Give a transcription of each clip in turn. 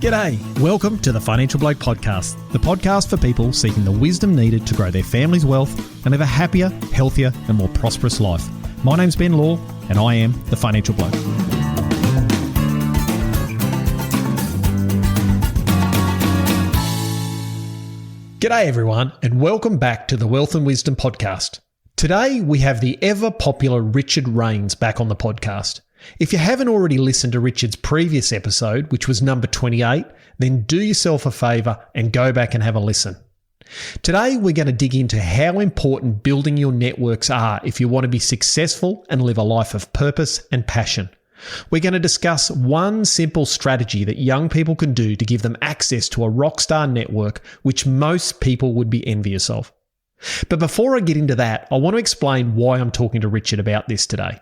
G'day, welcome to the Financial Bloke Podcast, the podcast for people seeking the wisdom needed to grow their family's wealth and live a happier, healthier and more prosperous life. My name's Ben Law and I am the Financial Bloke. G'day everyone and welcome back to the Wealth and Wisdom Podcast. Today we have the ever popular Richard Rains back on the podcast. If you haven't already listened to Richard's previous episode, which was number 28, then do yourself a favour and go back and have a listen. Today, we're going to dig into how important building your networks are if you want to be successful and live a life of purpose and passion. We're going to discuss one simple strategy that young people can do to give them access to a rockstar network, which most people would be envious of. But before I get into that, I want to explain why I'm talking to Richard about this today.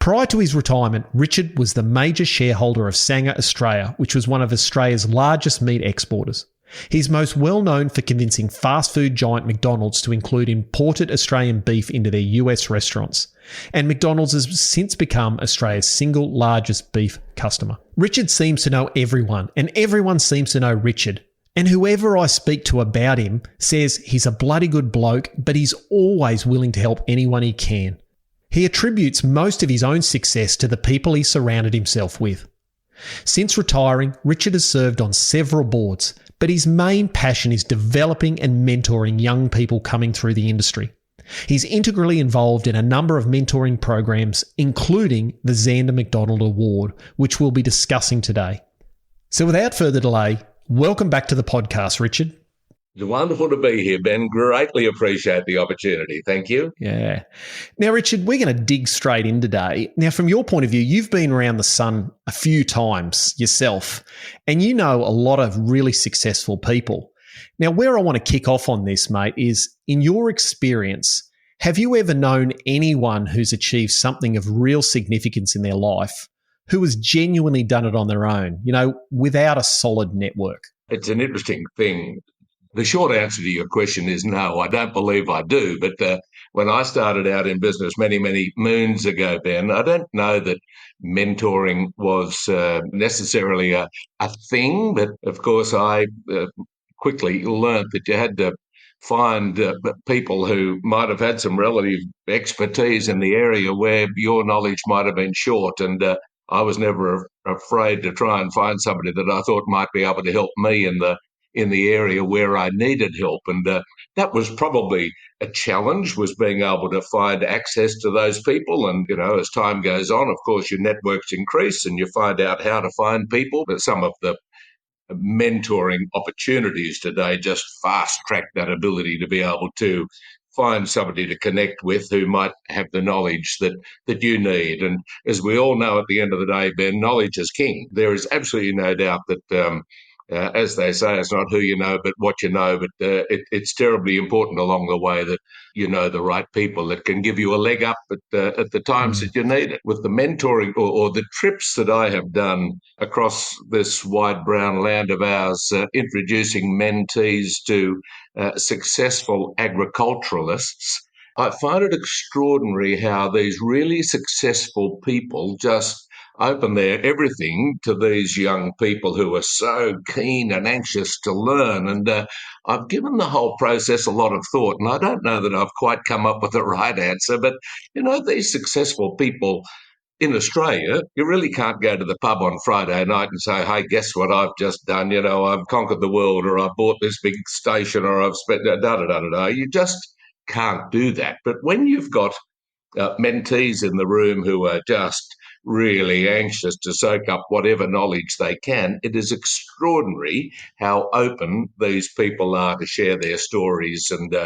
Prior to his retirement, Richard was the major shareholder of Zanda Australia, which was one of Australia's largest meat exporters. He's most well known for convincing fast food giant McDonald's to include imported Australian beef into their US restaurants. And McDonald's has since become Australia's single largest beef customer. Richard seems to know everyone, and everyone seems to know Richard. And whoever I speak to about him says he's a bloody good bloke, but he's always willing to help anyone he can. He attributes most of his own success to the people he surrounded himself with. Since retiring, Richard has served on several boards, but his main passion is developing and mentoring young people coming through the industry. He's integrally involved in a number of mentoring programs, including the Zanda McDonald Award, which we'll be discussing today. So without further delay, welcome back to the podcast, Richard. It's wonderful to be here, Ben. Greatly appreciate the opportunity. Thank you. Yeah. Now, Richard, we're going to dig straight in today. Now, from your point of view, you've been around the sun a few times yourself, and you know a lot of really successful people. Now, where I want to kick off on this, mate, is in your experience, have you ever known anyone who's achieved something of real significance in their life who has genuinely done it on their own, without a solid network? It's an interesting thing. The short answer to your question is no, I don't believe I do. But when I started out in business many, many moons ago, Ben, I don't know that mentoring was necessarily a thing. But of course, I quickly learnt that you had to find people who might have had some relative expertise in the area where your knowledge might have been short. And I was never afraid to try and find somebody that I thought might be able to help me in the area where I needed help. And that was probably a challenge, was being able to find access to those people. And, as time goes on, of course, your networks increase and you find out how to find people. But some of the mentoring opportunities today just fast track that ability to be able to find somebody to connect with who might have the knowledge that you need. And as we all know, at the end of the day, Ben, knowledge is king. There is absolutely no doubt that as they say, it's not who you know, but what you know. But it's terribly important along the way that you know the right people that can give you a leg up at the times that you need it. With the mentoring or the trips that I have done across this wide brown land of ours, introducing mentees to successful agriculturalists, I find it extraordinary how these really successful people just open their everything to these young people who are so keen and anxious to learn. And I've given the whole process a lot of thought, and I don't know that I've quite come up with the right answer, but, these successful people in Australia, you really can't go to the pub on Friday night and say, hey, guess what I've just done? I've conquered the world, or I've bought this big station, or I've spent da-da-da-da-da. You just can't do that. But when you've got mentees in the room who are just really anxious to soak up whatever knowledge they can, it is extraordinary how open these people are to share their stories and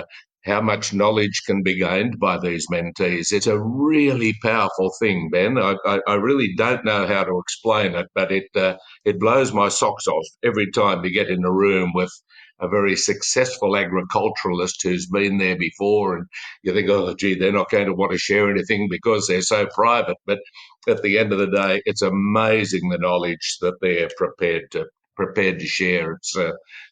how much knowledge can be gained by these mentees. It's a really powerful thing, Ben. I really don't know how to explain it, but it blows my socks off every time you get in a room with a very successful agriculturalist who's been there before, and you think, oh, gee, they're not going to want to share anything because they're so private. But at the end of the day, it's amazing the knowledge that they're prepared to share. It's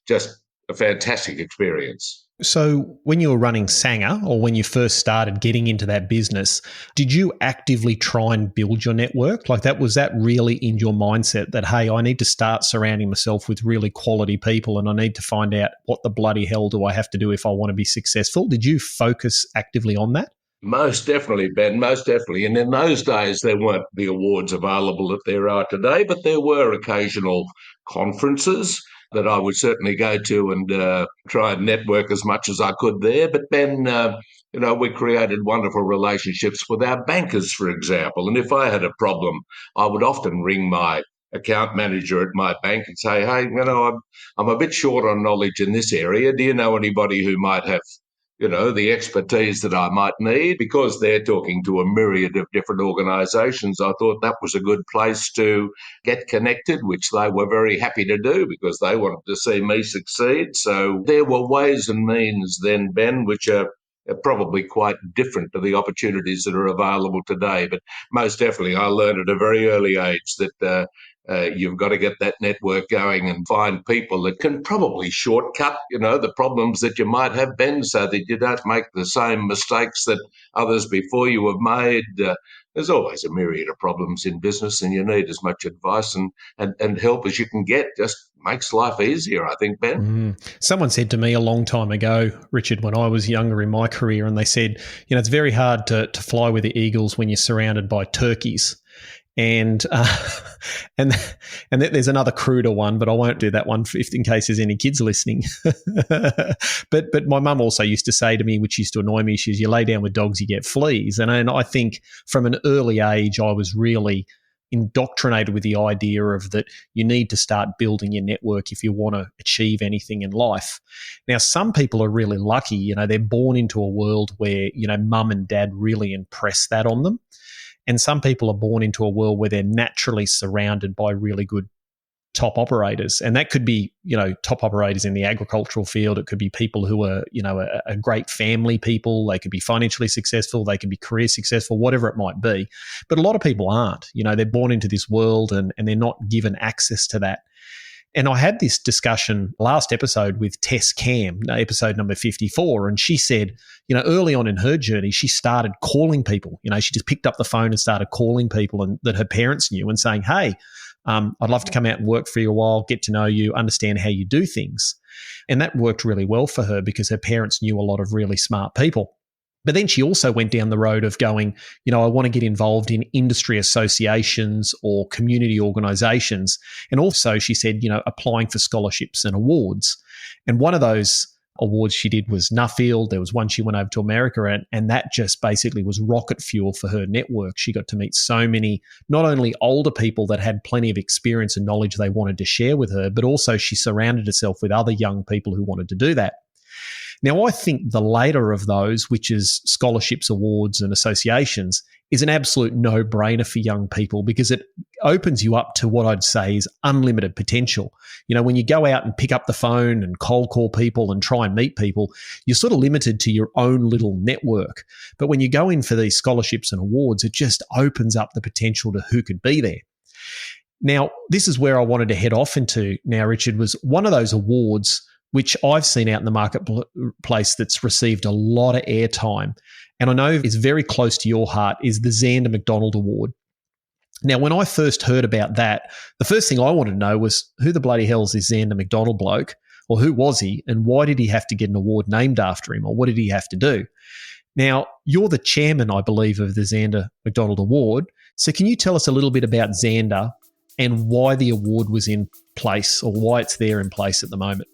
just a fantastic experience. So when you were running Sanger, or when you first started getting into that business, did you actively try and build your network? Was that really in your mindset that, hey, I need to start surrounding myself with really quality people and I need to find out what the bloody hell do I have to do if I want to be successful? Did you focus actively on that? Most definitely, Ben, most definitely. And in those days, there weren't the awards available that there are today, but there were occasional conferences that I would certainly go to and try and network as much as I could there. But Ben, we created wonderful relationships with our bankers, for example. And if I had a problem, I would often ring my account manager at my bank and say, hey, I'm a bit short on knowledge in this area. Do you know anybody who might have the expertise that I might need? Because they're talking to a myriad of different organisations, I thought that was a good place to get connected, which they were very happy to do because they wanted to see me succeed. So there were ways and means then, Ben, which are probably quite different to the opportunities that are available today. But most definitely, I learned at a very early age that you've got to get that network going and find people that can probably shortcut, the problems that you might have, Ben, so that you don't make the same mistakes that others before you have made. There's always a myriad of problems in business, and you need as much advice and help as you can get. Just makes life easier, I think, Ben. Someone said to me a long time ago, Richard, when I was younger in my career, and they said, it's very hard to fly with the eagles when you're surrounded by turkeys. And there's another cruder one, but I won't do that one in case there's any kids listening. But my mum also used to say to me, which used to annoy me, she says, you lay down with dogs, you get fleas. And I think from an early age, I was really indoctrinated with the idea of that you need to start building your network if you want to achieve anything in life. Now, some people are really lucky, they're born into a world where, mum and dad really impress that on them. And some people are born into a world where they're naturally surrounded by really good top operators. And that could be, top operators in the agricultural field. It could be people who are, a great family people. They could be financially successful. They could be career successful, whatever it might be. But a lot of people aren't. They're born into this world and they're not given access to that. And I had this discussion last episode with Tess Cam, episode number 54, and she said, early on in her journey, she started calling people. She just picked up the phone and started calling people that her parents knew and saying, hey, I'd love to come out and work for you a while, get to know you, understand how you do things. And that worked really well for her because her parents knew a lot of really smart people. But then she also went down the road of going, I want to get involved in industry associations or community organisations. And also, she said, applying for scholarships and awards. And one of those awards she did was Nuffield. There was one she went over to America, and that just basically was rocket fuel for her network. She got to meet so many, not only older people that had plenty of experience and knowledge they wanted to share with her, but also she surrounded herself with other young people who wanted to do that. Now, I think the later of those, which is scholarships, awards and associations, is an absolute no-brainer for young people because it opens you up to what I'd say is unlimited potential. When you go out and pick up the phone and cold call people and try and meet people, you're sort of limited to your own little network. But when you go in for these scholarships and awards, it just opens up the potential to who could be there. Now, this is where I wanted to head off into now, Richard, was one of those awards which I've seen out in the marketplace that's received a lot of airtime, and I know is very close to your heart, is the Zanda McDonald Award. Now, when I first heard about that, the first thing I wanted to know was who the bloody hell is this Zanda McDonald bloke, or who was he, and why did he have to get an award named after him, or what did he have to do? Now, you're the chairman, I believe, of the Zanda McDonald Award, so can you tell us a little bit about Zanda and why the award was in place, or why it's there in place at the moment?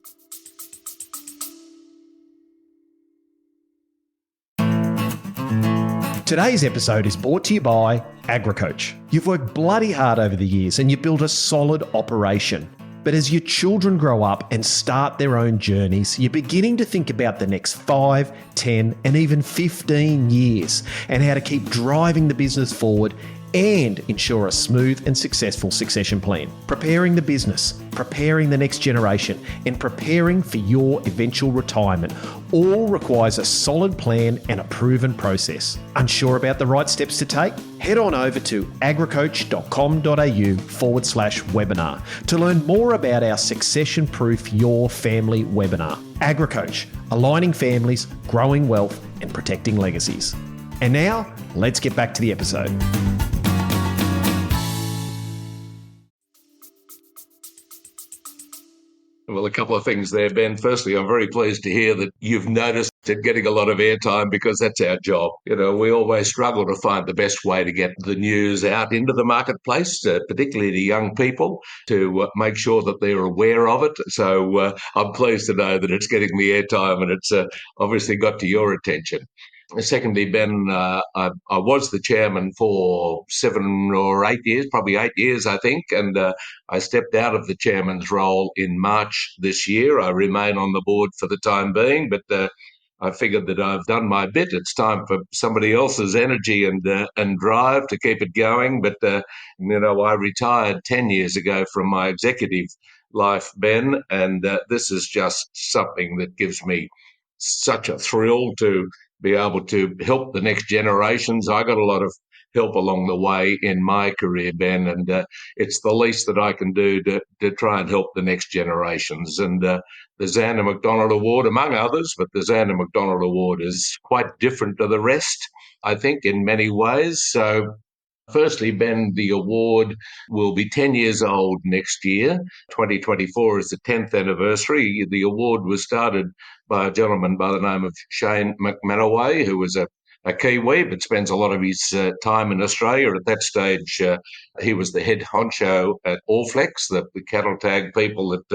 Today's episode is brought to you by AgriCoach. You've worked bloody hard over the years and you've built a solid operation. But as your children grow up and start their own journeys, you're beginning to think about the next 5, 10, and even 15 years and how to keep driving the business forward and ensure a smooth and successful succession plan. Preparing the business, preparing the next generation, and preparing for your eventual retirement all requires a solid plan and a proven process. Unsure about the right steps to take? head on over to agricoach.com.au/webinar to learn more about our Succession Proof Your Family webinar. AgriCoach, aligning families, growing wealth, and protecting legacies. And now, let's get back to the episode. Well, a couple of things there, Ben. Firstly, I'm very pleased to hear that you've noticed it getting a lot of airtime, because that's our job. You know, we always struggle to find the best way to get the news out into the marketplace, particularly to young people, to make sure that they're aware of it. So I'm pleased to know that it's getting the airtime, and it's obviously got to your attention. Secondly, Ben, I was the chairman for 7 or 8 years, probably 8 years, I think, and I stepped out of the chairman's role in March this year. I remain on the board for the time being, but I figured that I've done my bit. It's time for somebody else's energy and drive to keep it going. But I retired 10 years ago from my executive life, Ben, and this is just something that gives me such a thrill to be able to help the next generations. I got a lot of help along the way in my career, Ben, and it's the least that I can do to try and help the next generations. And the Zanda McDonald Award, among others, but the Zanda McDonald Award is quite different to the rest, I think, in many ways. So firstly, Ben, the award will be 10 years old next year. 2024 is the 10th anniversary. The award was started by a gentleman by the name of Shane McManaway, who was a Kiwi, but spends a lot of his time in Australia. At that stage, he was the head honcho at Allflex, the cattle tag people that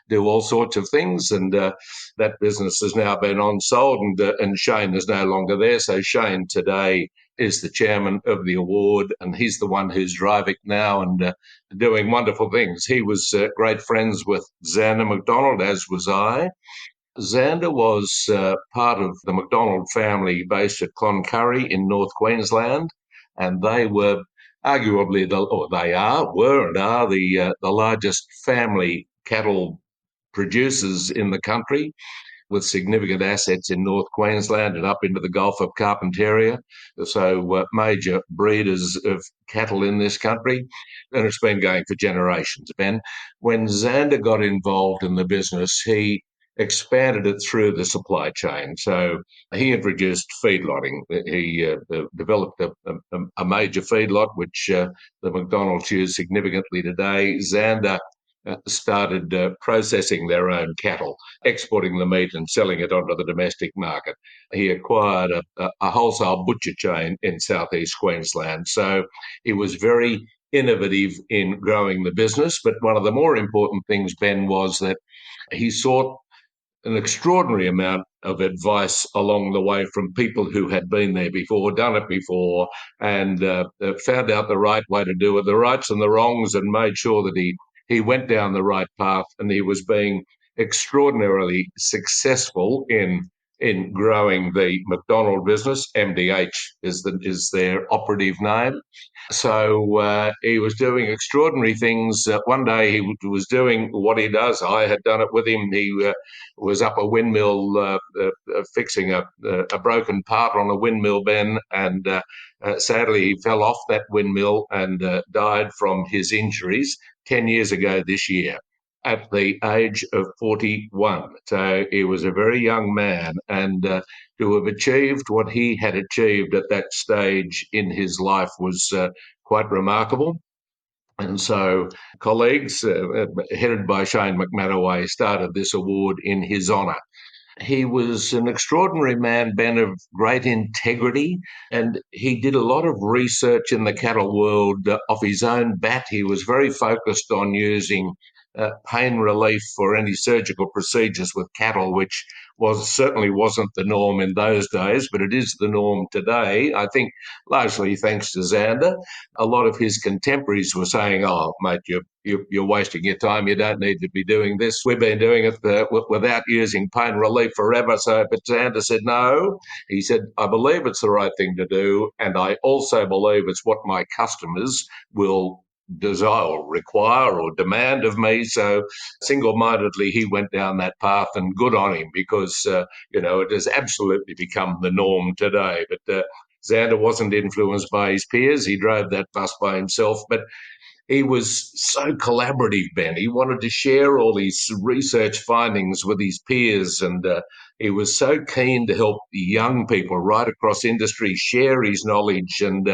do all sorts of things. And that business has now been on-sold, and Shane is no longer there. So Shane today is the chairman of the award, and he's the one who's driving now and doing wonderful things. He was great friends with Zanda McDonald, as was I. Zanda was part of the McDonald family based at Cloncurry in North Queensland, and they were arguably were and are the largest family cattle producers in the country, with significant assets in North Queensland and up into the Gulf of Carpentaria. So major breeders of cattle in this country. And it's been going for generations, Ben. When Zanda got involved in the business, he expanded it through the supply chain. So he introduced feedlotting. He developed a major feedlot, which the McDonald's use significantly today. Zanda started processing their own cattle, exporting the meat and selling it onto the domestic market. He acquired a wholesale butcher chain in southeast Queensland. So he was very innovative in growing the business. But one of the more important things, Ben, was that he sought an extraordinary amount of advice along the way from people who had been there before, done it before, and found out the right way to do it, the rights and the wrongs, and made sure that he went down the right path, and he was being extraordinarily successful in growing the McDonald business. MDH is their operative name. So he was doing extraordinary things. One day he was doing what he does. I had done it with him. He was up a windmill fixing a broken part on a windmill, Ben, and sadly he fell off that windmill and died from his injuries 10 years ago this year at the age of 41. So he was a very young man, and to have achieved what he had achieved at that stage in his life was quite remarkable. And so colleagues, headed by Shane McManaway, started this award in his honour. He was an extraordinary man, Ben, of great integrity, and he did a lot of research in the cattle world off his own bat. He was very focused on using pain relief for any surgical procedures with cattle, which certainly wasn't the norm in those days, but it is the norm today. I think largely thanks to Zanda. A lot of his contemporaries were saying, "Oh, mate, you're wasting your time. You don't need to be doing this. We've been doing it without using pain relief forever." So, but Zanda said, "No." He said, "I believe it's the right thing to do, and I also believe it's what my customers will desire or require or demand of me." So single-mindedly he went down that path, and good on him, because it has absolutely become the norm today. But Xander wasn't influenced by his peers. He drove that bus by himself, but he was so collaborative, Ben. He wanted to share all these research findings with his peers, and he was so keen to help young people right across industry share his knowledge. And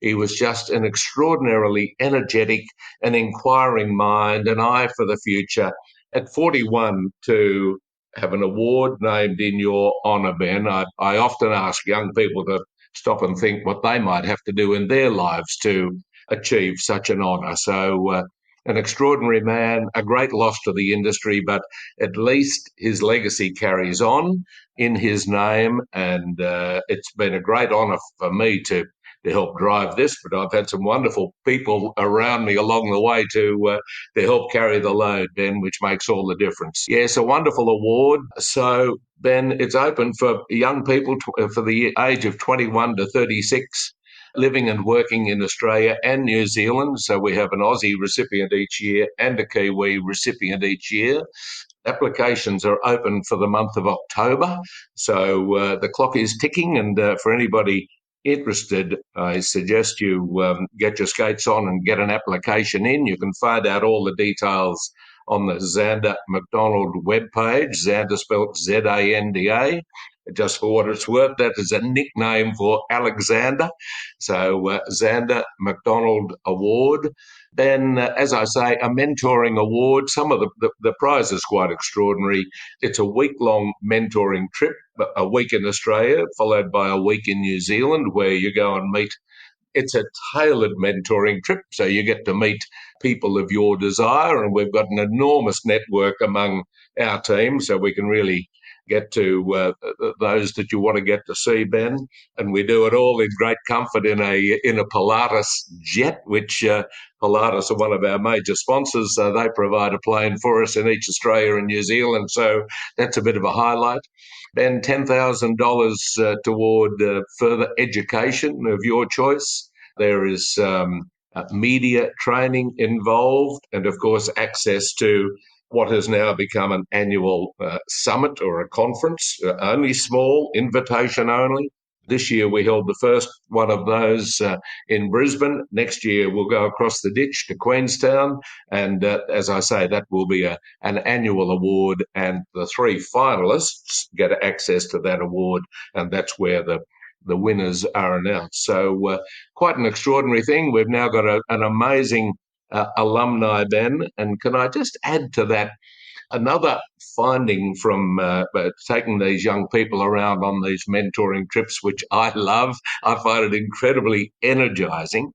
he was just an extraordinarily energetic and inquiring mind, an eye for the future. At 41, to have an award named in your honour, Ben, I often ask young people to stop and think what they might have to do in their lives to achieve such an honour. So an extraordinary man, a great loss to the industry, but at least his legacy carries on in his name. And it's been a great honour for me to help drive this, but I've had some wonderful people around me along the way to help carry the load, Ben, which makes all the difference. Yes, a wonderful award. So, Ben, it's open for young people for the age of 21 to 36 living and working in Australia and New Zealand. So we have an Aussie recipient each year and a Kiwi recipient each year. Applications are open for the month of October. So the clock is ticking, and for anybody interested, I suggest you get your skates on and get an application in. You can find out all the details on the Zanda McDonald webpage, Zanda spelled Zanda. Just for what it's worth, that is a nickname for Alexander. So Zanda McDonald Award. Then, as I say, a mentoring award. Some of the prize is quite extraordinary. It's a week-long mentoring trip, a week in Australia, followed by a week in New Zealand, where you go and meet. It's a tailored mentoring trip, so you get to meet people of your desire, and we've got an enormous network among our team, so we can really get to those that you want to get to see, Ben. And we do it all in great comfort in a Pilatus jet, which Pilatus are one of our major sponsors. They provide a plane for us in each Australia and New Zealand, so that's a bit of a highlight. Then $10,000 toward further education of your choice. There is media training involved, and of course access to what has now become an annual summit or a conference, only small, invitation only. This year we held the first one of those in Brisbane. Next year we'll go across the ditch to Queenstown. And as I say, that will be an annual award, and the three finalists get access to that award, and that's where the winners are announced. So quite an extraordinary thing. We've now got an amazing alumni, Ben. And can I just add to that another finding from taking these young people around on these mentoring trips, which I love. I find it incredibly energizing.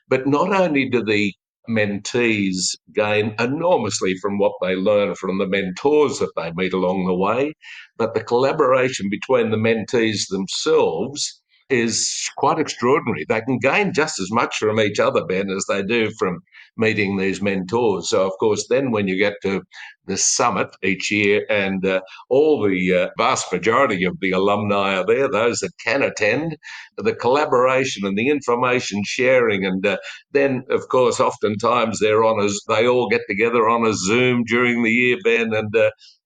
But not only do the mentees gain enormously from what they learn from the mentors that they meet along the way, but the collaboration between the mentees themselves is quite extraordinary. They can gain just as much from each other, Ben, as they do from meeting these mentors. So, of course, then when you get to the summit each year, and all the vast majority of the alumni are there, those that can attend, the collaboration and the information sharing, and then, of course, oftentimes they all get together on a Zoom during the year, Ben,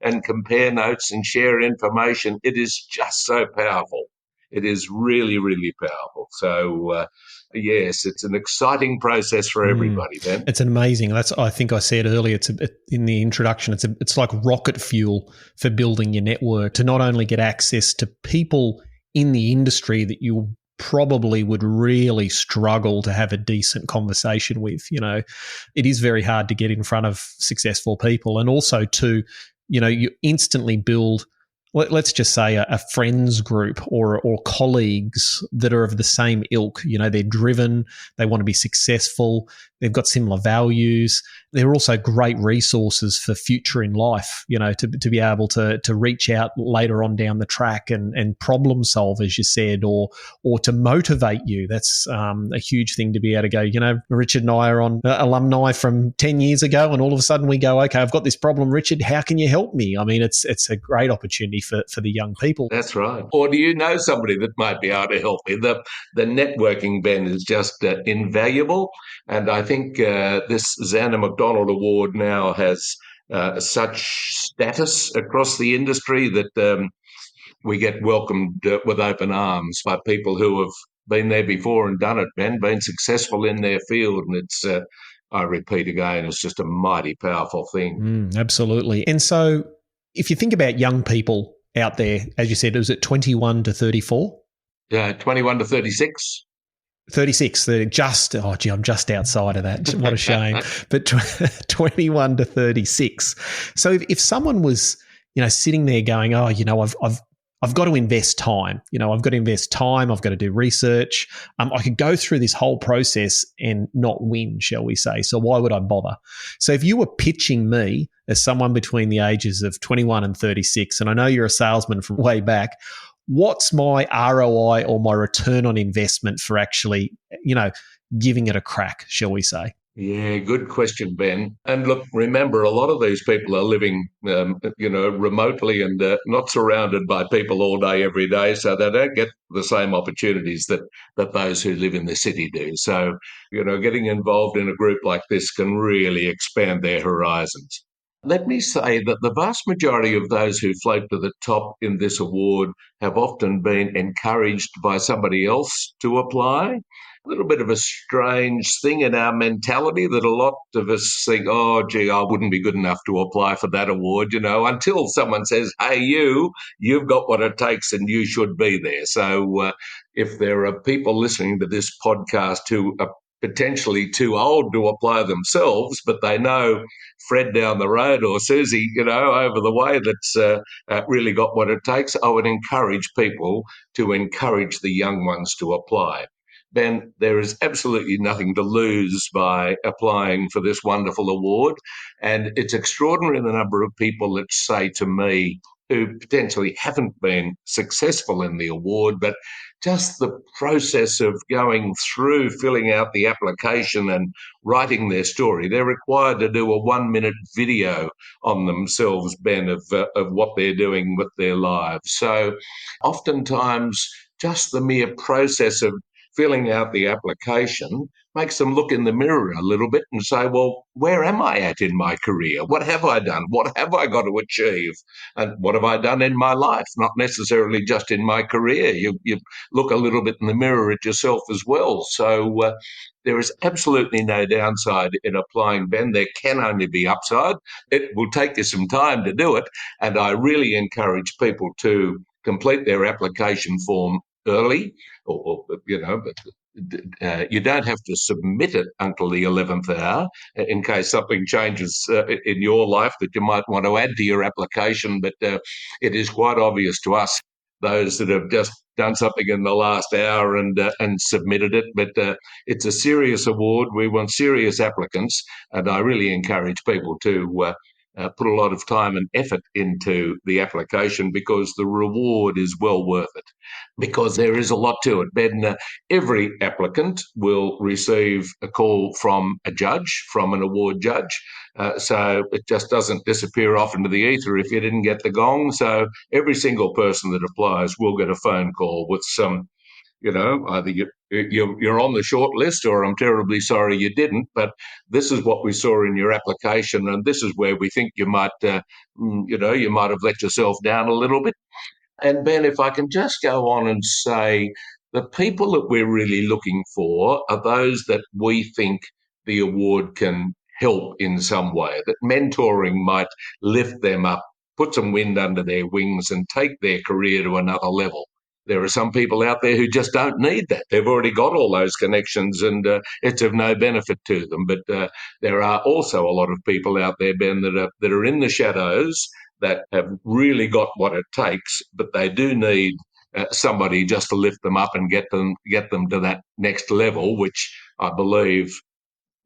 and compare notes and share information. It is just so powerful. It is really, really powerful. So, yes, it's an exciting process for everybody, Ben. It's amazing. I think I said earlier in the introduction, it's like rocket fuel for building your network, to not only get access to people in the industry that you probably would really struggle to have a decent conversation with. You know, it is very hard to get in front of successful people, and also to, you instantly build, let's just say, a friends group or colleagues that are of the same ilk. They're driven, they want to be successful, they've got similar values. They're also great resources for future in life, to be able to reach out later on down the track and problem solve, as you said, or to motivate you. That's a huge thing to be able to go, Richard and I are on alumni from 10 years ago, and all of a sudden we go, okay, I've got this problem, Richard, how can you help me? I mean, it's a great opportunity for the young people. That's right. Or do you know somebody that might be able to help me? The networking, Ben, is just invaluable. And I think this Zanda McDonald Award now has such status across the industry that we get welcomed with open arms by people who have been there before and done it, Ben, been successful in their field. And it's, I repeat again, it's just a mighty powerful thing. Absolutely. And so if you think about young people out there, as you said, was it 21 to 34? 21 to 36. 36, they're just, I'm just outside of that. What a shame. But 21 to 36. So if someone was, sitting there going, I've got to invest time. I've got to invest time. I've got to do research. I could go through this whole process and not win, shall we say. So why would I bother? So if you were pitching me as someone between the ages of 21 and 36, and I know you're a salesman from way back, what's my ROI or my return on investment for actually, giving it a crack, shall we say? Yeah, good question, Ben. And look, remember, a lot of these people are living, remotely and not surrounded by people all day, every day. So they don't get the same opportunities that those who live in the city do. So, getting involved in a group like this can really expand their horizons. Let me say that the vast majority of those who float to the top in this award have often been encouraged by somebody else to apply. A little bit of a strange thing in our mentality that a lot of us think, oh, gee, I wouldn't be good enough to apply for that award, until someone says, hey, you've got what it takes and you should be there. So if there are people listening to this podcast who are potentially too old to apply themselves, but they know Fred down the road or Susie, over the way that's really got what it takes, I would encourage people to encourage the young ones to apply. Ben, there is absolutely nothing to lose by applying for this wonderful award. And it's extraordinary the number of people that say to me who potentially haven't been successful in the award, but just the process of going through filling out the application and writing their story. They're required to do a 1-minute video on themselves, Ben, of what they're doing with their lives. So oftentimes just the mere process of filling out the application makes them look in the mirror a little bit and say, well, where am I at in my career? What have I done? What have I got to achieve? And what have I done in my life? Not necessarily just in my career. You look a little bit in the mirror at yourself as well. So there is absolutely no downside in applying, Ben. There can only be upside. It will take you some time to do it. And I really encourage people to complete their application form early, but you don't have to submit it until the 11th hour in case something changes in your life that you might want to add to your application. But it is quite obvious to us, those that have just done something in the last hour and submitted it. But it's a serious award. We want serious applicants, and I really encourage people to put a lot of time and effort into the application because the reward is well worth it. Because there is a lot to it. Ben, every applicant will receive a call from a judge, from an award judge. So it just doesn't disappear off into the ether if you didn't get the gong. So every single person that applies will get a phone call with some, either you're on the short list or I'm terribly sorry you didn't, but this is what we saw in your application and this is where we think you might, you might have let yourself down a little bit. And Ben, if I can just go on and say, the people that we're really looking for are those that we think the award can help in some way, that mentoring might lift them up, put some wind under their wings and take their career to another level. There are some people out there who just don't need that. They've already got all those connections and it's of no benefit to them. But there are also a lot of people out there, Ben, that are in the shadows that have really got what it takes, but they do need somebody just to lift them up and get them to that next level, which I believe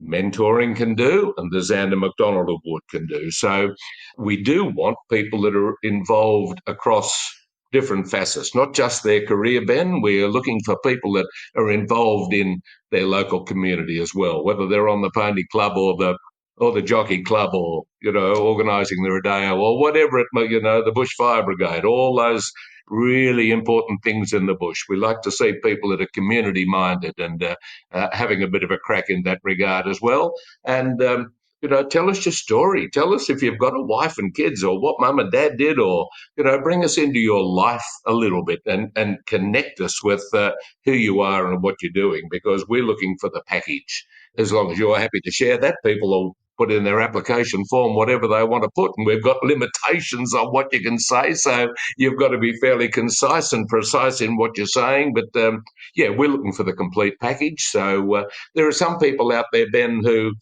mentoring can do and the Zanda McDonald Award can do. So we do want people that are involved across different facets, not just their career, Ben. We are looking for people that are involved in their local community as well, whether they're on the pony club or the jockey club or, organising the rodeo or whatever it may, the bush fire brigade, all those really important things in the bush. We like to see people that are community minded and having a bit of a crack in that regard as well. And tell us your story. Tell us if you've got a wife and kids or what mum and dad did, or, bring us into your life a little bit and connect us with who you are and what you're doing, because we're looking for the package. As long as you're happy to share that, people will put in their application form whatever they want to put, and we've got limitations on what you can say, so you've got to be fairly concise and precise in what you're saying. But we're looking for the complete package. So there are some people out there, Ben, who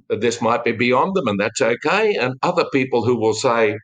this might be beyond them, and that's okay, and other people who will say,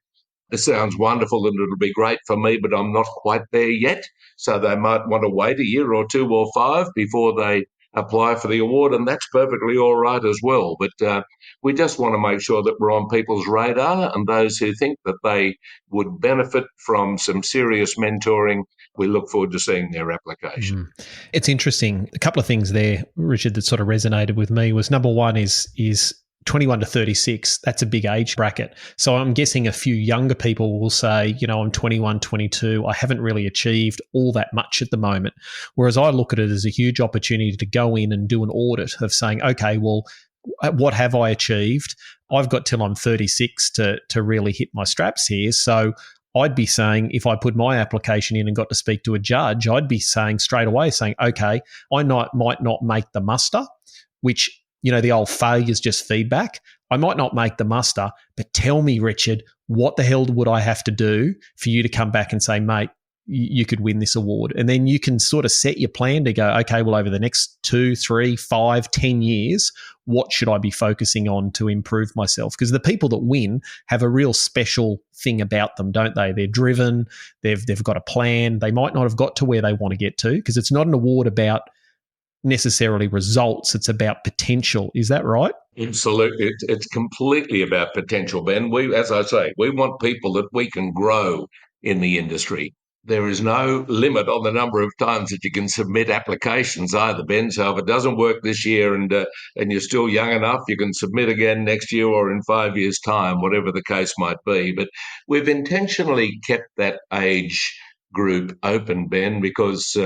this sounds wonderful and it'll be great for me, but I'm not quite there yet. So they might want to wait a year or 2 or 5 before they apply for the award, and that's perfectly all right as well. But we just want to make sure that we're on people's radar, and those who think that they would benefit from some serious mentoring, we look forward to seeing their application. It's interesting. A couple of things there, Richard, that sort of resonated with me was, number one is 21 to 36, that's a big age bracket. So I'm guessing a few younger people will say, I'm 21, 22, I haven't really achieved all that much at the moment. Whereas I look at it as a huge opportunity to go in and do an audit of saying, okay, well, what have I achieved? I've got till I'm 36 to really hit my straps here. So I'd be saying, if I put my application in and got to speak to a judge, I'd be saying straight away, okay, I might not make the muster, which, the old failure's just feedback. I might not make the muster, but tell me, Richard, what the hell would I have to do for you to come back and say, mate, you could win this award? And then you can sort of set your plan to go, okay, well, over the next 2, 3, 5, 10 years, what should I be focusing on to improve myself? Because the people that win have a real special thing about them, don't they? They're driven, they've got a plan. They might not have got to where they want to get to, because it's not an award about necessarily results, it's about potential. Is that right? Absolutely. It's completely about potential, Ben. As I say, we want people that we can grow in the industry. There is no limit on the number of times that you can submit applications either, Ben. So if it doesn't work this year and you're still young enough, you can submit again next year or in 5 years' time, whatever the case might be. But we've intentionally kept that age group open, Ben, because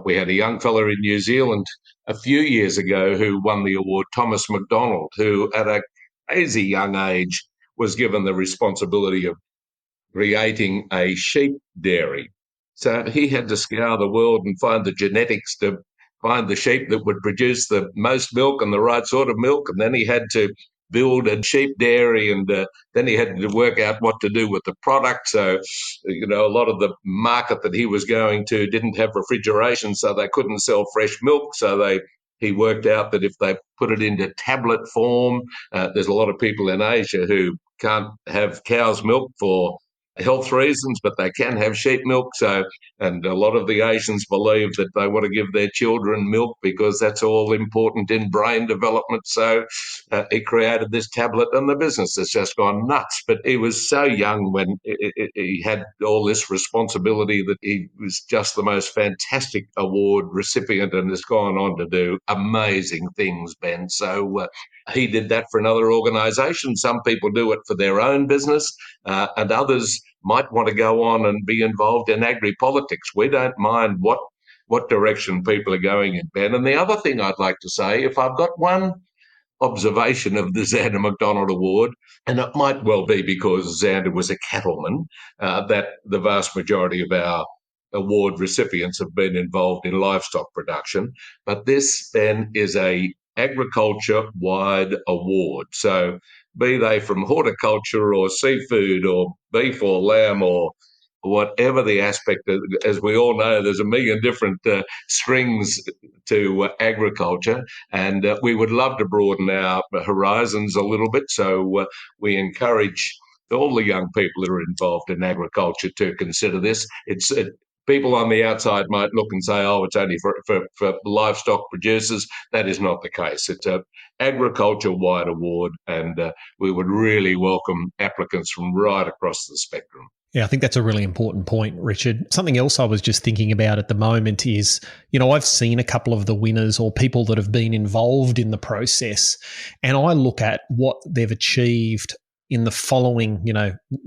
we had a young fella in New Zealand a few years ago who won the award, Thomas McDonald, who at a crazy young age was given the responsibility of creating a sheep dairy. So he had to scour the world and find the genetics to find the sheep that would produce the most milk and the right sort of milk. And then he had to build a sheep dairy, and then he had to work out what to do with the product. So, a lot of the market that he was going to didn't have refrigeration, so they couldn't sell fresh milk. So he worked out that if they put it into tablet form, there's a lot of people in Asia who can't have cow's milk for health reasons, but they can have sheep milk. And a lot of the Asians believe that they want to give their children milk because that's all important in brain development. So he created this tablet, and the business has just gone nuts. But he was so young when he had all this responsibility that he was just the most fantastic award recipient, and has gone on to do amazing things, Ben. So he did that for another organisation. Some people do it for their own business, and others might want to go on and be involved in agri-politics. We don't mind what direction people are going in, Ben. And the other thing I'd like to say, if I've got one observation of the Zanda McDonald Award, and it might well be because Zanda was a cattleman, that the vast majority of our award recipients have been involved in livestock production. But this, Ben, is a agriculture-wide award. So be they from horticulture or seafood or beef or lamb or whatever the aspect, as we all know, there's a million different strings to agriculture, and we would love to broaden our horizons a little bit. So we encourage all the young people that are involved in agriculture to consider this. People on the outside might look and say, oh, it's only for livestock producers. That is not the case. It's an agriculture-wide award, and we would really welcome applicants from right across the spectrum. Yeah, I think that's a really important point, Richard. Something else I was just thinking about at the moment is, I've seen a couple of the winners or people that have been involved in the process, and I look at what they've achieved in the following,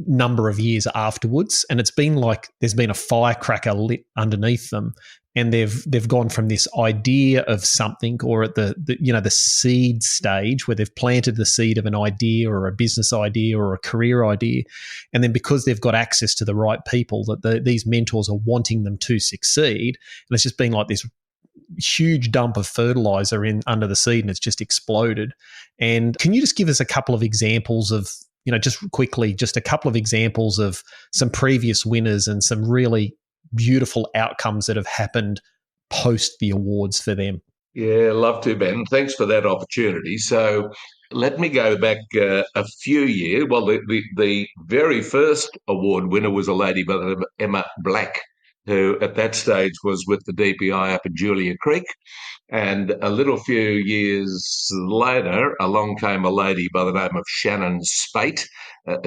number of years afterwards. And it's been like there's been a firecracker lit underneath them. and they've gone from this idea of something, or at the seed stage where they've planted the seed of an idea or a business idea or a career idea, and then because they've got access to the right people, that these mentors are wanting them to succeed, and it's just been like this huge dump of fertilizer in under the seed, and it's just exploded. And can you just give us a couple of examples of, just quickly, just a couple of examples of some previous winners and some really beautiful outcomes that have happened post the awards for them? Yeah, love to, Ben. Thanks for that opportunity. So let me go back a few years. Well, the very first award winner was a lady by the name of Emma Black, who at that stage was with the DPI up in Julia Creek. And a little few years later, along came a lady by the name of Shannon Spate,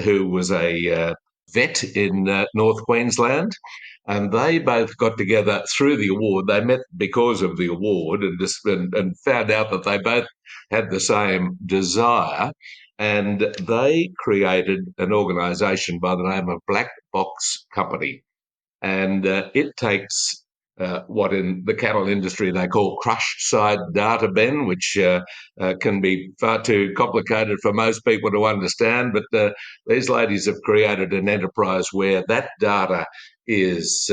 who was a vet in North Queensland. And they both got together through the award. They met because of the award and found out that they both had the same desire. And they created an organisation by the name of Black Box Company. And it takes what in the cattle industry they call crush-side data, Ben, which can be far too complicated for most people to understand. But these ladies have created an enterprise where that data is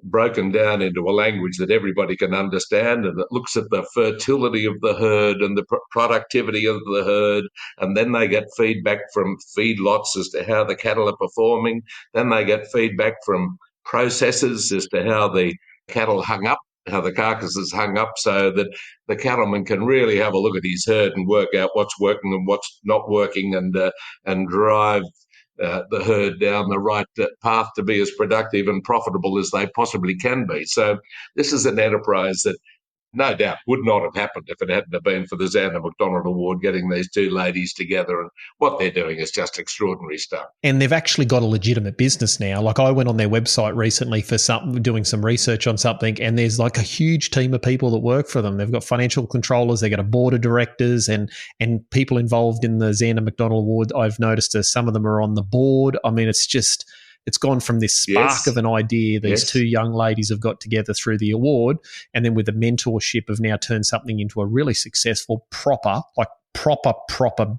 broken down into a language that everybody can understand, and it looks at the fertility of the herd and the productivity of the herd, and then they get feedback from feedlots as to how the cattle are performing. Then they get feedback from processes as to how the cattle hung up, how the carcasses hung up, so that the cattleman can really have a look at his herd and work out what's working and what's not working, and drive the herd down the right path to be as productive and profitable as they possibly can be. So this is an enterprise that no doubt would not have happened if it hadn't have been for the Zanda McDonald Award, getting these two ladies together. And what they're doing is just extraordinary stuff. And they've actually got a legitimate business now. Like, I went on their website recently for doing some research on something, and there's like a huge team of people that work for them. They've got financial controllers, they've got a board of directors, and people involved in the Zanda McDonald Award. I've noticed some of them are on the board. I mean, it's gone from this spark of an idea these two young ladies have got together through the award, and then with the mentorship have now turned something into a really successful, proper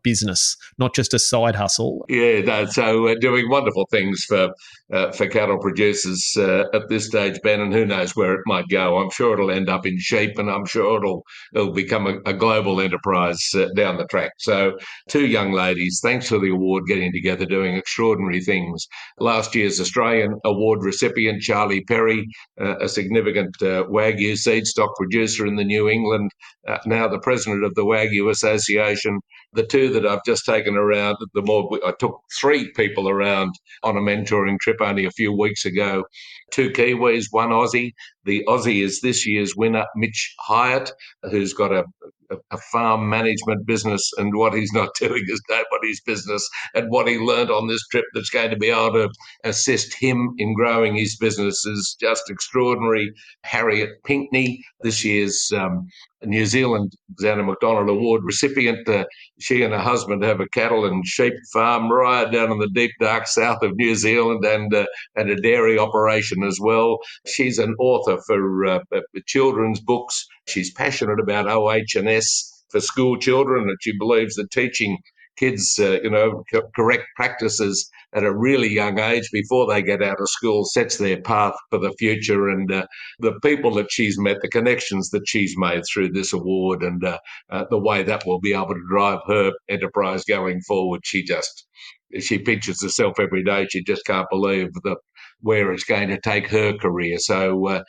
business, not just a side hustle. Yeah, no, so doing wonderful things for cattle producers at this stage, Ben, and who knows where it might go. I'm sure it'll end up in sheep, and I'm sure it'll become a global enterprise down the track. So two young ladies, thanks for the award, getting together, doing extraordinary things. Last year's Australian award recipient, Charlie Perry, a significant Wagyu seed stock producer in the New England, now the president of the Wagyu Association. The two that I've just taken around, I took three people around on a mentoring trip only a few weeks ago. Two Kiwis, one Aussie. The Aussie is this year's winner, Mitch Hyatt, who's got a farm management business, and what he's not doing is nobody's business. And what he learned on this trip that's going to be able to assist him in growing his business is just extraordinary. Harriet Pinkney, this year's New Zealand Zanda McDonald Award recipient. She and her husband have a cattle and sheep farm right down in the deep, dark south of New Zealand, and a dairy operation as well. She's an author for children's books. She's passionate about OH&S for school children, and she believes that teaching kids, correct practices at a really young age before they get out of school sets their path for the future. And the people that she's met, the connections that she's made through this award, and the way that will be able to drive her enterprise going forward, she pinches herself every day. She just can't believe where it's going to take her career. So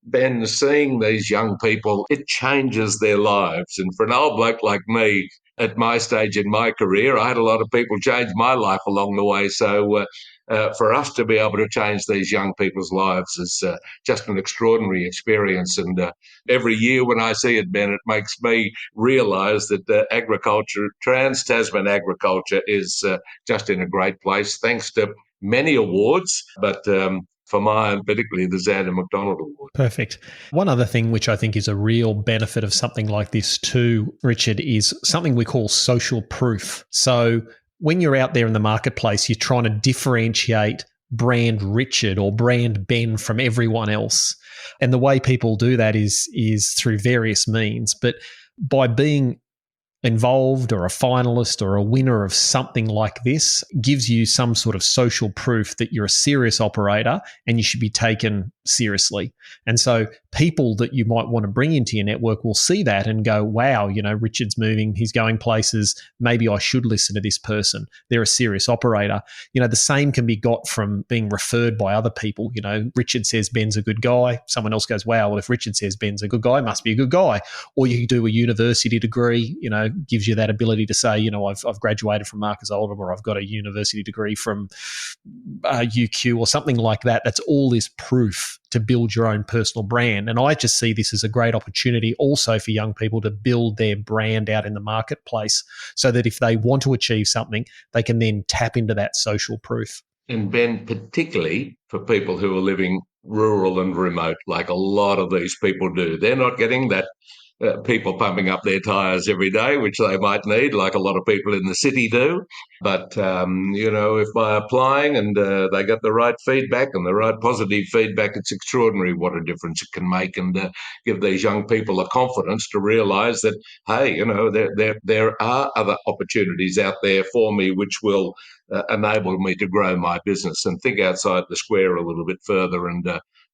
Ben, seeing these young people, it changes their lives. And for an old bloke like me, at my stage in my career, I had a lot of people change my life along the way. So for us to be able to change these young people's lives is just an extraordinary experience. And every year when I see it, Ben, it makes me realise that agriculture, trans-Tasman agriculture, is just in a great place, thanks to many awards, but for mine, particularly the Zanda McDonald Award. Perfect. One other thing which I think is a real benefit of something like this too, Richard, is something we call social proof. So when you're out there in the marketplace, you're trying to differentiate brand Richard or brand Ben from everyone else. And the way people do that is through various means. But by being involved or a finalist or a winner of something like this gives you some sort of social proof that you're a serious operator and you should be taken seriously. And so people that you might want to bring into your network will see that and go, wow, Richard's moving, he's going places, maybe I should listen to this person. They're a serious operator. The same can be got from being referred by other people. Richard says Ben's a good guy. Someone else goes, wow, well, if Richard says Ben's a good guy, must be a good guy. Or you do a university degree, gives you that ability to say, I've graduated from Marcus Oldham, or I've got a university degree from UQ or something like that. That's all this proof to build your own personal brand. And I just see this as a great opportunity also for young people to build their brand out in the marketplace so that if they want to achieve something, they can then tap into that social proof. And Ben, particularly for people who are living rural and remote, like a lot of these people do, they're not getting that people pumping up their tyres every day, which they might need, like a lot of people in the city do. But, if by applying and they get the right feedback and the right positive feedback, it's extraordinary what a difference it can make, and give these young people the confidence to realise that, hey, there are other opportunities out there for me which will enable me to grow my business and think outside the square a little bit further and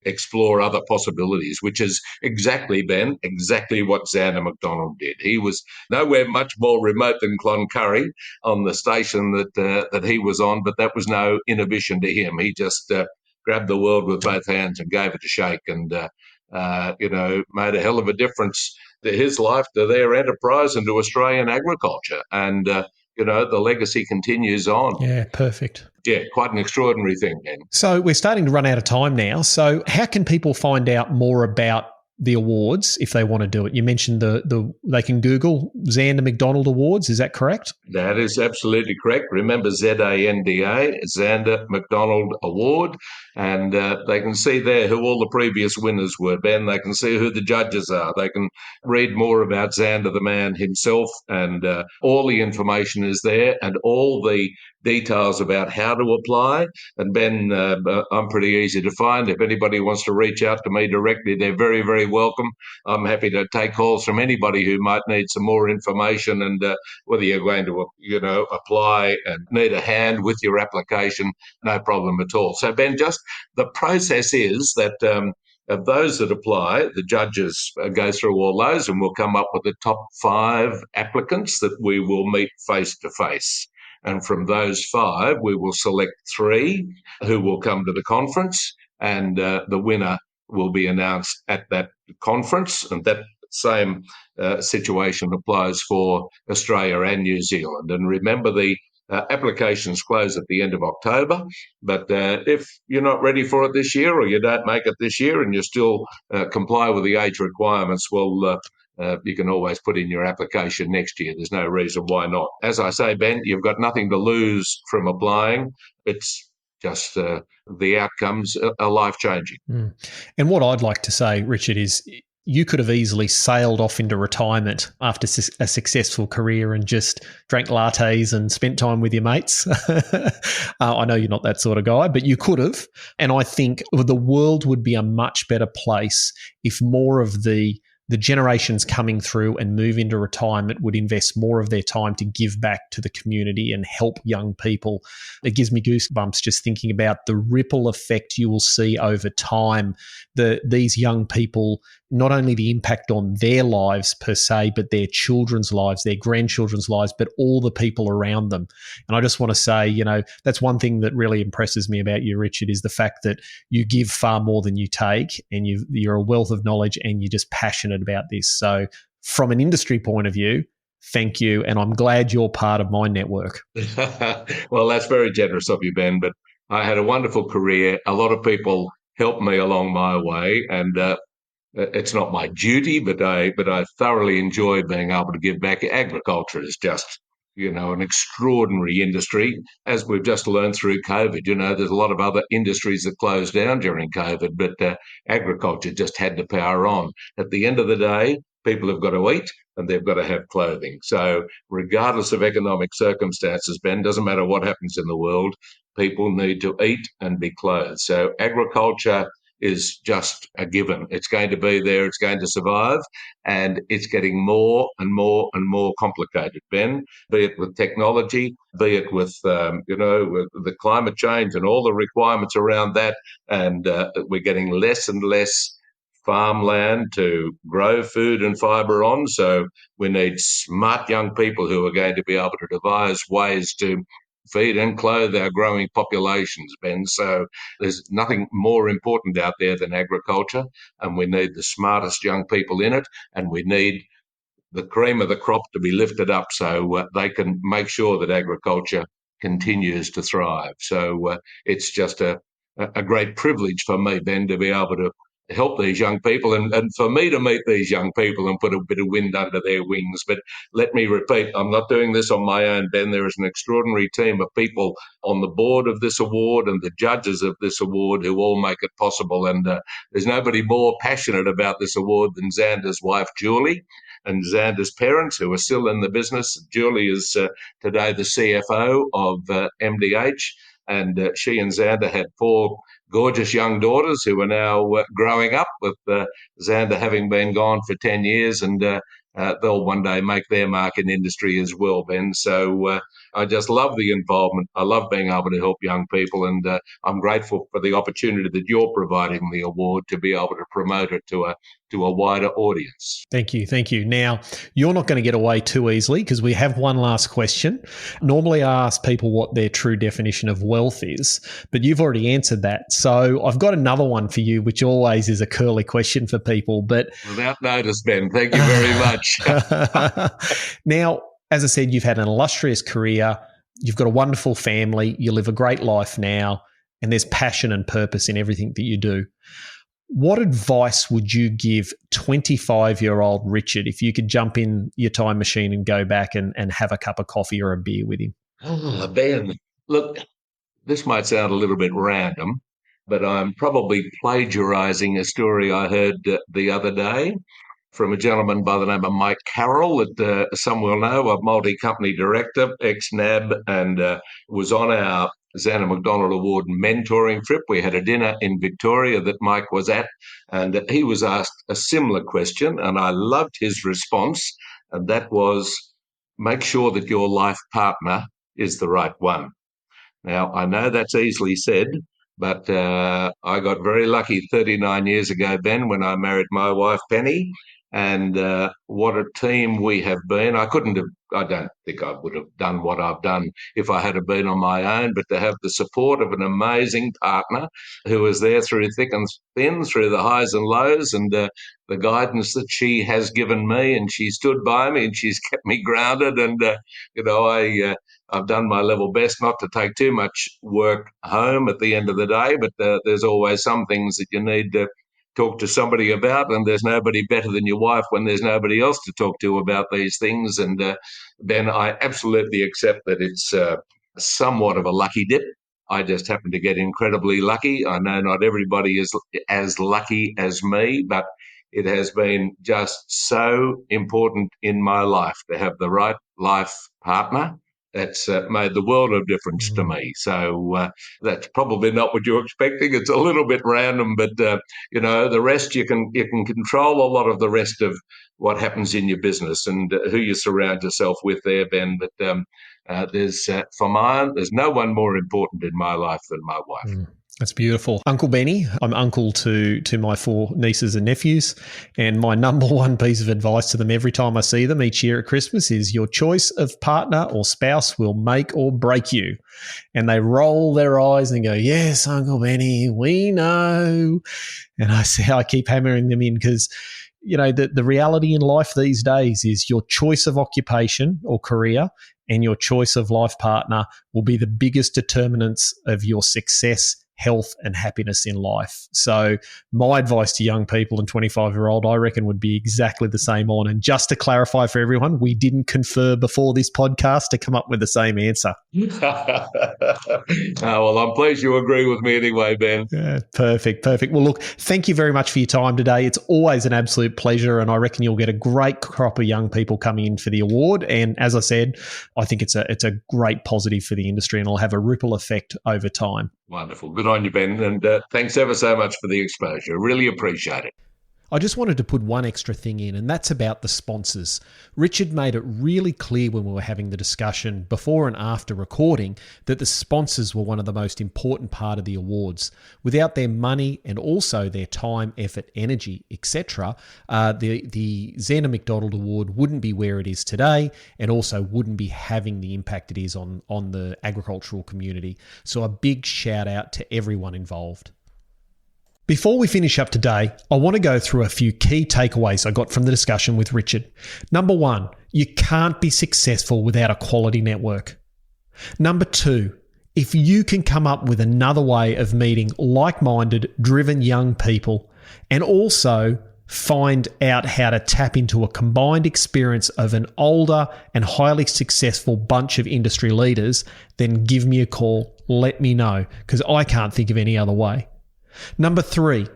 explore other possibilities, which is exactly what Zanda McDonald did. He was nowhere much more remote than Cloncurry on the station that he was on, but that was no inhibition to him. He just grabbed the world with both hands and gave it a shake, and made a hell of a difference to his life, to their enterprise, and to Australian agriculture. And the legacy continues on. Yeah, perfect. Yeah, quite an extraordinary thing, Ben. So we're starting to run out of time now. So how can people find out more about the awards if they want to do it? You mentioned they can Google Zanda McDonald Awards. Is that correct? That is absolutely correct. Remember ZANDA, Zanda McDonald Award, and they can see there who all the previous winners were, Ben. They can see who the judges are. They can read more about Zanda the man himself, and all the information is there, and all the details about how to apply. And Ben, I'm pretty easy to find. If anybody wants to reach out to me directly, they're very, very welcome. I'm happy to take calls from anybody who might need some more information, and whether you're going to, apply and need a hand with your application, no problem at all. So, Ben, just the process is that of those that apply, the judges go through all those, and we'll come up with the top 5 applicants that we will meet face to face. And from those 5, we will select 3 who will come to the conference, and the winner will be announced at that conference. And that same situation applies for Australia and New Zealand. And remember, the applications close at the end of October. But if you're not ready for it this year, or you don't make it this year and you still comply with the age requirements, well, you can always put in your application next year. There's no reason why not. As I say, Ben, you've got nothing to lose from applying. It's just the outcomes are life-changing. Mm. And what I'd like to say, Richard, is you could have easily sailed off into retirement after a successful career and just drank lattes and spent time with your mates. I know you're not that sort of guy, but you could have. And I think the world would be a much better place if more of the generations coming through and move into retirement would invest more of their time to give back to the community and help young people. It gives me goosebumps just thinking about the ripple effect you will see over time. These young people, not only the impact on their lives per se, but their children's lives, their grandchildren's lives, but all the people around them. And I just want to say, that's one thing that really impresses me about you, Richard, is the fact that you give far more than you take, and you're a wealth of knowledge, and you're just passionate about this. So from an industry point of view, thank you. And I'm glad you're part of my network. Well, that's very generous of you, Ben, but I had a wonderful career. A lot of people helped me along my way, and it's not my duty, but I thoroughly enjoyed being able to give back. Agriculture is just, an extraordinary industry, as we've just learned through COVID. There's a lot of other industries that closed down during COVID, but agriculture just had to power on. At the end of the day, people have got to eat and they've got to have clothing. So regardless of economic circumstances, Ben, doesn't matter what happens in the world, people need to eat and be clothed. So agriculture is just a given. It's going to be there. It's going to survive. And it's getting more and more and more complicated, Ben, be it with technology, be it with, with the climate change and all the requirements around that. And we're getting less and less farmland to grow food and fibre on. So we need smart young people who are going to be able to devise ways to feed and clothe our growing populations, Ben. So there's nothing more important out there than agriculture, and we need the smartest young people in it, and we need the cream of the crop to be lifted up so they can make sure that agriculture continues to thrive. So it's just a great privilege for me, Ben, to be able to help these young people and for me to meet these young people and put a bit of wind under their wings. But let me repeat, I'm not doing this on my own, Ben. There is an extraordinary team of people on the board of this award and the judges of this award who all make it possible. And there's nobody more passionate about this award than Zanda's wife, Julie, and Zanda's parents, who are still in the business. Julie is today the CFO of MDH, and she and Zanda had 4 gorgeous young daughters who are now growing up, with Zanda having been gone for 10 years, and they'll one day make their mark in industry as well, Ben. So I just love the involvement. I love being able to help young people, and I'm grateful for the opportunity that you're providing the award to be able to promote it to a wider audience. Thank you. Thank you. Now, you're not going to get away too easily because we have one last question. Normally I ask people what their true definition of wealth is, but you've already answered that. So I've got another one for you, which always is a curly question for people. But without notice, Ben, thank you very much. Now, as I said, you've had an illustrious career. You've got a wonderful family. You live a great life now, and there's passion and purpose in everything that you do. What advice would you give 25-year-old Richard if you could jump in your time machine and go back and have a cup of coffee or a beer with him? Oh, Ben, look, this might sound a little bit random, but I'm probably plagiarizing a story I heard the other day from a gentleman by the name of Mike Carroll, that some will know, a multi-company director, ex-NAB, and was on our Zanda McDonald Award mentoring trip. We had a dinner in Victoria that Mike was at, and he was asked a similar question, and I loved his response, and that was, make sure that your life partner is the right one. Now, I know that's easily said, but I got very lucky 39 years ago, Ben, when I married my wife, Penny. And what a team we have been. I don't think I would have done what I've done if I had been on my own, but to have the support of an amazing partner who was there through thick and thin, through the highs and lows, and the guidance that she has given me, and she stood by me and she's kept me grounded. And, I've done my level best not to take too much work home at the end of the day, but there's always some things that you need to talk to somebody about, and there's nobody better than your wife when there's nobody else to talk to about these things. And Ben, I absolutely accept that it's somewhat of a lucky dip. I just happen to get incredibly lucky. I know not everybody is as lucky as me, but it has been just so important in my life to have the right life partner. That's made the world of difference to me. So that's probably not what you're expecting. It's a little bit random, but the rest you can control a lot of the rest of what happens in your business and who you surround yourself with there, Ben. But there's no one more important in my life than my wife. That's beautiful. Uncle Benny, I'm uncle to my 4 nieces and nephews, and my number one piece of advice to them every time I see them each year at Christmas is your choice of partner or spouse will make or break you. And they roll their eyes and go, yes, Uncle Benny, we know. And I keep hammering them in because, the reality in life these days is your choice of occupation or career and your choice of life partner will be the biggest determinants of your success health and happiness in life. So my advice to young people and 25-year-old, I reckon, would be exactly the same on. And just to clarify for everyone, we didn't confer before this podcast to come up with the same answer. Well, I'm pleased you agree with me anyway, Ben. Yeah, perfect. Well, look, thank you very much for your time today. It's always an absolute pleasure, and I reckon you'll get a great crop of young people coming in for the award. And as I said, I think it's a great positive for the industry, and it'll have a ripple effect over time. Wonderful. Good on you, Ben. And thanks ever so much for the exposure. Really appreciate it. I just wanted to put one extra thing in, and that's about the sponsors. Richard made it really clear when we were having the discussion before and after recording that the sponsors were one of the most important part of the awards. Without their money and also their time, effort, energy, etc., the Zanda McDonald Award wouldn't be where it is today, and also wouldn't be having the impact it is on the agricultural community. So a big shout out to everyone involved. Before we finish up today, I want to go through a few key takeaways I got from the discussion with Richard. Number 1, you can't be successful without a quality network. Number 2, if you can come up with another way of meeting like-minded, driven young people, and also find out how to tap into a combined experience of an older and highly successful bunch of industry leaders, then give me a call. Let me know, because I can't think of any other way. Number 3,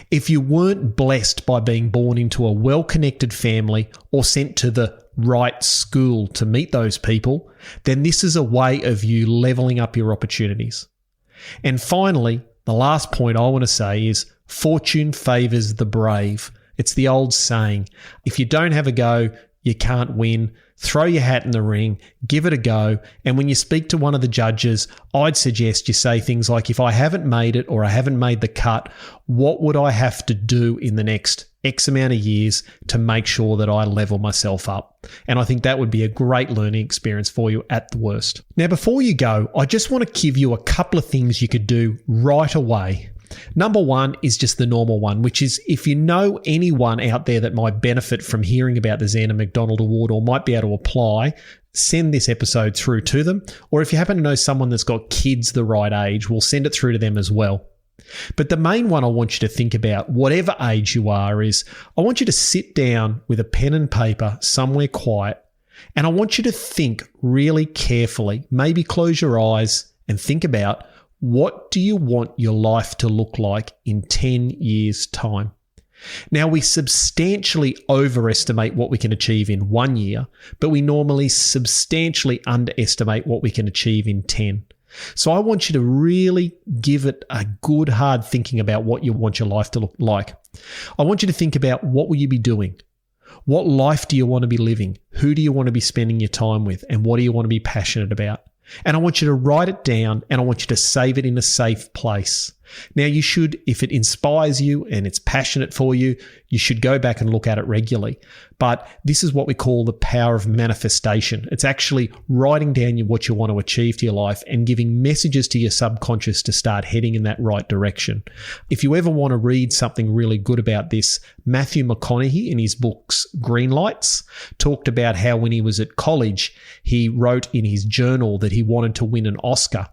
if you weren't blessed by being born into a well-connected family or sent to the right school to meet those people, then this is a way of you leveling up your opportunities. And finally, the last point I want to say is fortune favors the brave. It's the old saying, if you don't have a go, you can't win. Throw your hat in the ring, give it a go, and when you speak to one of the judges, I'd suggest you say things like, if I haven't made it or I haven't made the cut, what would I have to do in the next X amount of years to make sure that I level myself up? And I think that would be a great learning experience for you at the worst. Now, before you go, I just want to give you a couple of things you could do right away. Number 1 is just the normal one, which is if you know anyone out there that might benefit from hearing about the Zanda McDonald Award or might be able to apply, send this episode through to them. Or if you happen to know someone that's got kids the right age, we'll send it through to them as well. But the main one I want you to think about, whatever age you are, is I want you to sit down with a pen and paper somewhere quiet, and I want you to think really carefully, maybe close your eyes and think about, what do you want your life to look like in 10 years' time? Now, we substantially overestimate what we can achieve in 1 year, but we normally substantially underestimate what we can achieve in 10. So I want you to really give it a good hard thinking about what you want your life to look like. I want you to think about, what will you be doing? What life do you want to be living? Who do you want to be spending your time with? And what do you want to be passionate about? And I want you to write it down, and I want you to save it in a safe place. Now, you should, if it inspires you and it's passionate for you, you should go back and look at it regularly. But this is what we call the power of manifestation. It's actually writing down what you want to achieve to your life and giving messages to your subconscious to start heading in that right direction. If you ever want to read something really good about this, Matthew McConaughey in his books Green Lights talked about how when he was at college, he wrote in his journal that he wanted to win an Oscar.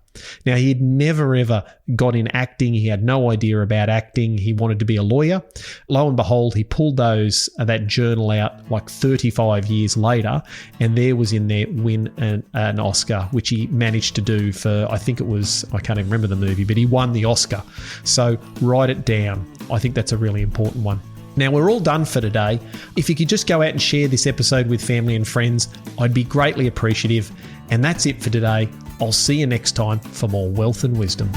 Now, he had never ever got in acting. He had no idea about acting. He wanted to be a lawyer. Lo and behold, he pulled that journal out like 35 years later, and there was in there win an Oscar, which he managed to do for, I think it was, I can't even remember the movie, but he won the Oscar. So write it down. I think that's a really important one. Now, we're all done for today. If you could just go out and share this episode with family and friends, I'd be greatly appreciative. And that's it for today. I'll see you next time for more wealth and wisdom.